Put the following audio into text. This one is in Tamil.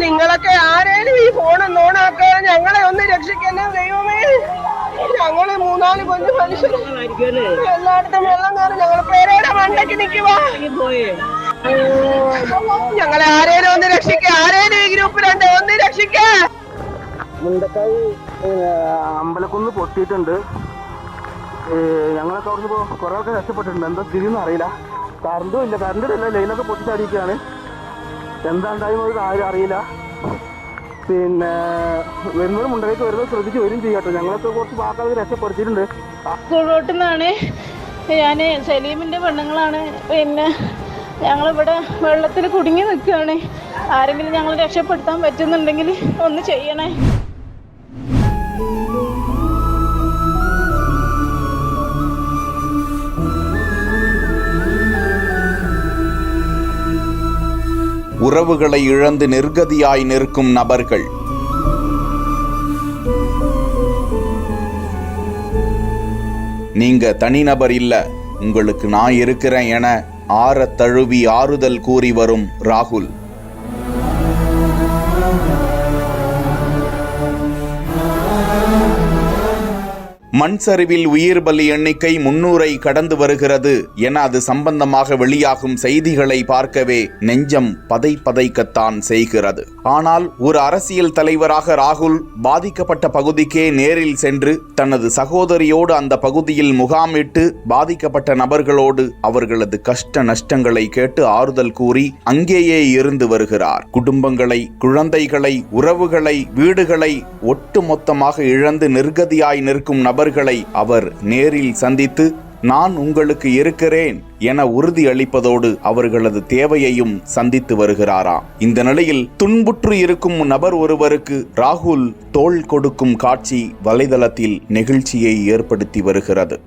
നിങ്ങളൊക്കെ ആരേലും ഈ ഫോണും നോണാക്കുക, ഞങ്ങളെ ഒന്ന് രക്ഷിക്കണേ ദൈവമേ. ഞങ്ങള് 3-4 കൊച്ചു മനുഷ്യര് എല്ലായിടത്തും വെള്ളം കയറി ഞങ്ങൾ പേരയുടെ മണ്ടയ്ക്ക് നിൽക്കുവാ. ഞങ്ങളെ ആരേലും ഒന്ന് രക്ഷിക്കുക, ആരേലും ഈ ഗ്രൂപ്പിലുണ്ട്, ഒന്ന് രക്ഷിക്കുക. മുണ്ടക്കായി അമ്പലക്കുന്ന് പൊട്ടിയിട്ടുണ്ട്. ഞങ്ങളൊക്കെ അവിടുന്ന് കുറെ ആൾക്കാർ രക്ഷപ്പെട്ടിട്ടുണ്ട്. എന്താ സ്ഥിതി ഒന്നും അറിയില്ല. കറണ്ടും ഇല്ല, കറണ്ടില്ല, ലൈനൊക്കെ പൊട്ടിച്ചടിക്കുകയാണ്. എന്താ ഉണ്ടായിരുന്നത് ആരും അറിയില്ല. പിന്നെ വരുന്നവർ മുണ്ടകയ്ക്ക് വരുന്നത് ശ്രദ്ധിച്ച് വരും ചെയ്യാട്ടോ. ഞങ്ങളൊക്കെ കുറച്ച് ആൾക്കാർ രക്ഷപ്പെടുത്തിയിട്ടുണ്ട്. സ്കൂൾ റോട്ടിൽ നിന്നാണ്. ഞാൻ സലീമിൻ്റെ പെണ്ണുങ്ങളാണ്. പിന്നെ ഞങ്ങളിവിടെ വെള്ളത്തിൽ കുടുങ്ങി നിൽക്കുകയാണ്. ആരെങ്കിലും ഞങ്ങൾ രക്ഷപ്പെടുത്താൻ പറ്റുന്നുണ്ടെങ്കിൽ ഒന്ന് ചെയ്യണേ. உறவுகளை இழந்து நிர்கதியாய் நிற்கும் நபர்கள். நீங்க தனிநபர் இல்ல, உங்களுக்கு நான் இருக்கிறேன் என ஆற தழுவி ஆறுதல் கூறி வரும் ராகுல். மண் சரிவில் உயிர் பலி எண்ணிக்கை 300 கடந்து வருகிறது என அது சம்பந்தமாக வெளியாகும் செய்திகளை பார்க்கவே நெஞ்சம் பதைக்கத்தான் செய்கிறது. ஆனால் ஒரு அரசியல் தலைவராக ராகுல் பாதிக்கப்பட்ட பகுதிக்கே நேரில் சென்று தனது சகோதரியோடு அந்த பகுதியில் முகாமிட்டு பாதிக்கப்பட்ட நபர்களோடு அவர்களது கஷ்ட நஷ்டங்களை கேட்டு ஆறுதல் கூறி அங்கேயே இருந்து வருகிறார். குடும்பங்களை, குழந்தைகளை, உறவுகளை, வீடுகளை ஒட்டுமொத்தமாக இழந்து நிர்கதியாய் நிற்கும் நபர்களை அவர் நேரில் சந்தித்து நான் உங்களுக்கு இருக்கிறேன் என உறுதி அளிப்பதோடு அவர்களது தேவையையும் சந்தித்து வருகிறாராம். இந்த நிலையில் துன்புற்று இருக்கும் நபர் ஒருவருக்கு ராகுல் தோள் கொடுக்கும் காட்சி வலைதளத்தில் நெகிழ்ச்சியை ஏற்படுத்தி வருகிறது.